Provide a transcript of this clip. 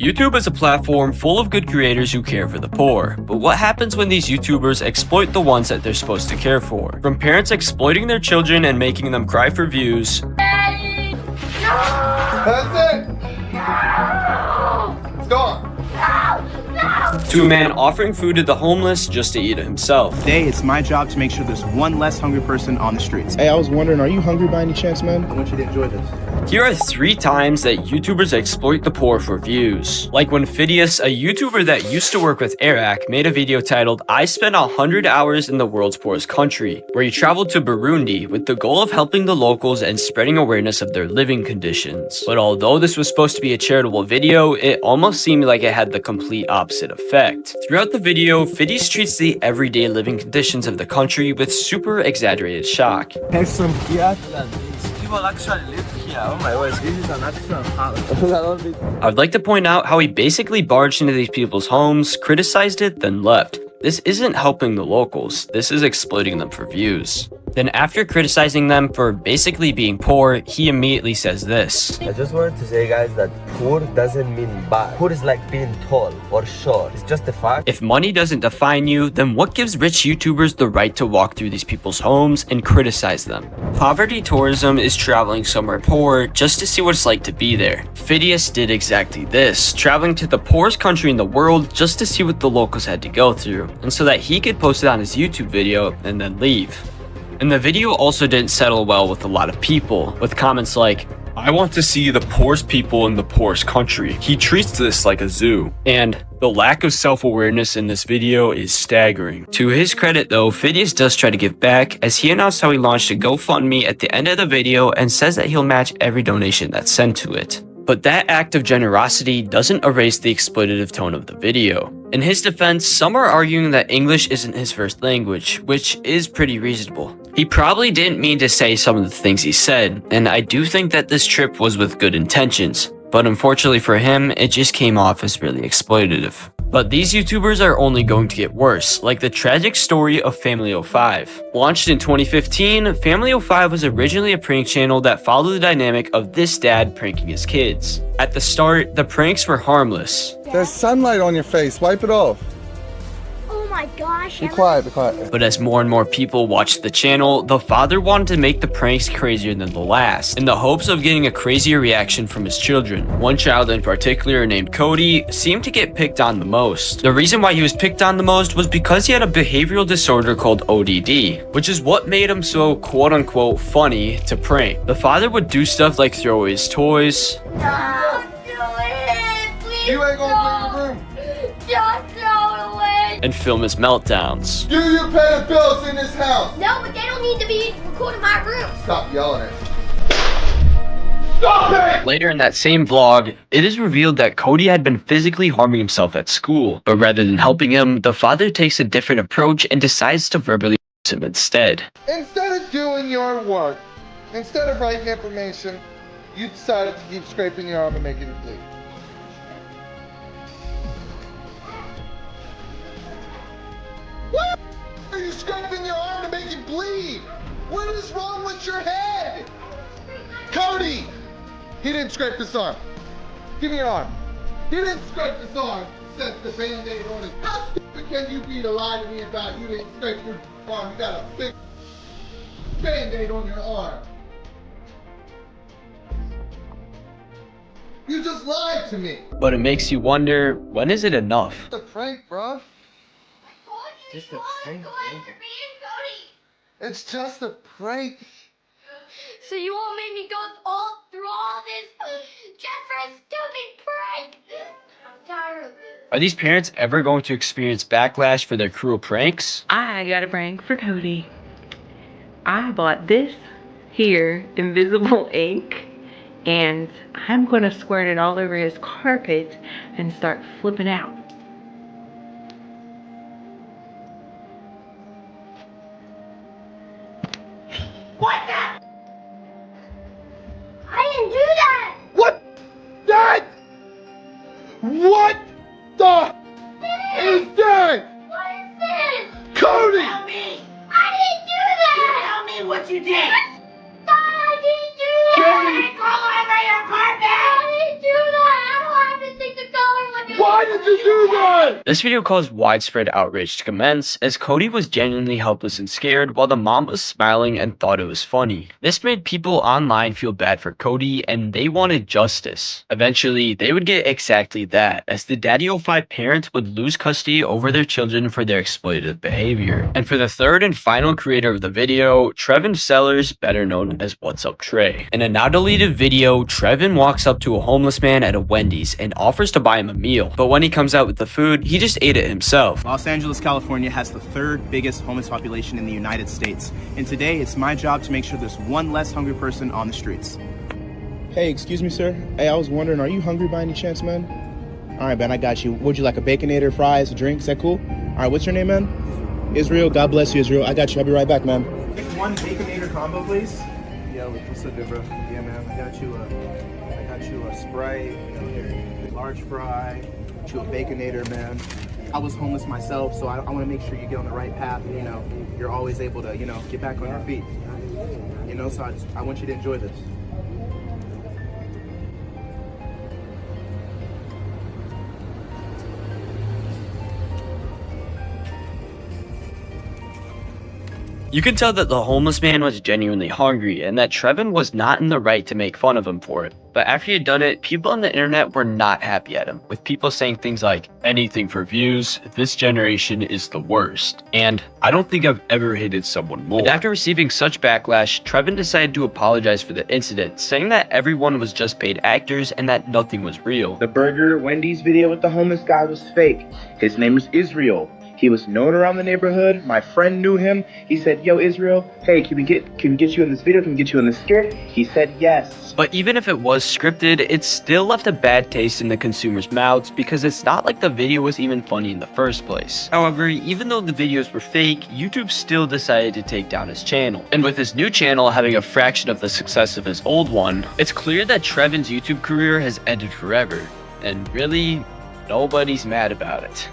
YouTube is a platform full of good creators who care for the poor, but what happens when these YouTubers exploit the ones that they're supposed to care for? From parents exploiting their children and making them cry for views, Daddy! No! That's it! No! It's gone! No! to a man offering food to the homeless just to eat it himself. Today, it's my job to make sure there's one less hungry person on the streets. Hey, I was wondering, are you hungry by any chance, man? I want you to enjoy this. Here are 3 times that YouTubers exploit the poor for views. Like when Fidius, a YouTuber that used to work with Iraq, made a video titled, "I spent 100 hours in the world's poorest country," where he traveled to Burundi with the goal of helping the locals and spreading awareness of their living conditions. But although this was supposed to be a charitable video, it almost seemed like it had the complete opposite effect. Throughout the video, Fidius treats the everyday living conditions of the country with super exaggerated shock. People actually live here. Oh my word, this is an actual house. I would like to point out how he basically barged into these people's homes, criticized it, then left. This isn't helping the locals, this is exploiting them for views. Then after criticizing them for basically being poor, he immediately says this. I just wanted to say, guys, that poor doesn't mean bad. Poor is like being tall or short. It's just a fact. If money doesn't define you, then what gives rich YouTubers the right to walk through these people's homes and criticize them? Poverty tourism is traveling somewhere poor just to see what it's like to be there. Fidius did exactly this, traveling to the poorest country in the world just to see what the locals had to go through, and so that he could post it on his YouTube video and then leave. And the video also didn't settle well with a lot of people, with comments like, "I want to see the poorest people in the poorest country. He treats this like a zoo." And the lack of self-awareness in this video is staggering. To his credit though, Fidius does try to give back, as he announced how he launched a GoFundMe at the end of the video and says that he'll match every donation that's sent to it. But that act of generosity doesn't erase the exploitative tone of the video. In his defense, some are arguing that English isn't his first language, which is pretty reasonable. He probably didn't mean to say some of the things he said, and I do think that this trip was with good intentions, but unfortunately for him, it just came off as really exploitative. But these YouTubers are only going to get worse, like the tragic story of Family05. Launched in 2015, Family05 was originally a prank channel that followed the dynamic of this dad pranking his kids. At the start, the pranks were harmless. There's sunlight on your face. Wipe it off. Oh my gosh. Be quiet, be quiet. But as more and more people watched the channel, the father wanted to make the pranks crazier than the last, in the hopes of getting a crazier reaction from his children. One child in particular, named Cody, seemed to get picked on the most. The reason why he was picked on the most was because he had a behavioral disorder called ODD, which is what made him so quote-unquote funny to prank. The father would do stuff like throw away his toys, Don't do it! Please You ain't gonna don't! clean your room. Just throw it away! and film his meltdowns. Do you pay the bills in this house? No, but they don't need to be recorded in my room. Stop yelling at me. Stop it! Later in that same vlog, it is revealed that Cody had been physically harming himself at school, but rather than helping him, the father takes a different approach and decides to verbally abuse him instead. Instead of doing your work, instead of writing information, you decided to keep scraping your arm and making it bleed. Why are you scraping your arm to make it bleed? What is wrong with your head? Cody! He didn't scrape this arm. Give me your arm. He didn't scrape this arm. Set the band-aid on it. How stupid can you be to lie to me about you didn't scrape your arm? You got a big band-aid on your arm. You just lied to me. But it makes you wonder, when is it enough? It's a prank, bro. Just a prank. It's just a prank. So you won't make me go through all this just for a stupid prank? I'm tired of this. Are these parents ever going to experience backlash for their cruel pranks? I got a prank for Cody. I bought this here invisible ink, and I'm gonna squirt it all over his carpet and start flipping out. What the? I didn't do that! What? That? What the is that? What is this? Cody! Tell me! I didn't do that! Tell me what you did! I didn't do that! Cody! It's all over your carpet! I didn't do that! I don't have to take the color Why did you do that? This video caused widespread outrage to commence, as Cody was genuinely helpless and scared while the mom was smiling and thought it was funny. This made people online feel bad for Cody, and they wanted justice. Eventually, they would get exactly that, as the Daddy05 parents would lose custody over their children for their exploitative behavior. And for the third and final creator of the video, Trevan Sellers, better known as What's Up Trey. In a now deleted video, Trevan walks up to a homeless man at a Wendy's and offers to buy him a meal, but when he comes out with the food, he just ate it himself. Los Angeles, California has the third biggest homeless population in the United States. And today, it's my job to make sure there's one less hungry person on the streets. Hey, excuse me, sir. Hey, I was wondering, are you hungry by any chance, man? All right, man, I got you. Would you like a Baconator, fries, a drink? Is that cool? All right, what's your name, man? Israel. God bless you, Israel. I got you. I'll be right back, man. Pick one Baconator combo, please. Yeah, what's up, bro? Yeah, man, I got you a Sprite, large fry, got you a Baconator, man. I was homeless myself, so I want to make sure you get on the right path. And, you're always able to, get back on your feet. So I want you to enjoy this. You could tell that the homeless man was genuinely hungry and that Trevan was not in the right to make fun of him for it. But after he had done it, people on the internet were not happy at him, with people saying things like, "Anything for views, this generation is the worst," and "I don't think I've ever hated someone more." And after receiving such backlash, Trevan decided to apologize for the incident, saying that everyone was just paid actors and that nothing was real. The Burger Wendy's video with the homeless guy was fake. His name is Israel. He was known around the neighborhood. My friend knew him. He said, "Yo, Israel, hey, can we get you in this video? Can we get you in this skit?" He said yes. But even if it was scripted, it still left a bad taste in the consumers' mouths because it's not like the video was even funny in the first place. However, even though the videos were fake, YouTube still decided to take down his channel. And with his new channel having a fraction of the success of his old one, it's clear that Trevan's YouTube career has ended forever. And really, nobody's mad about it.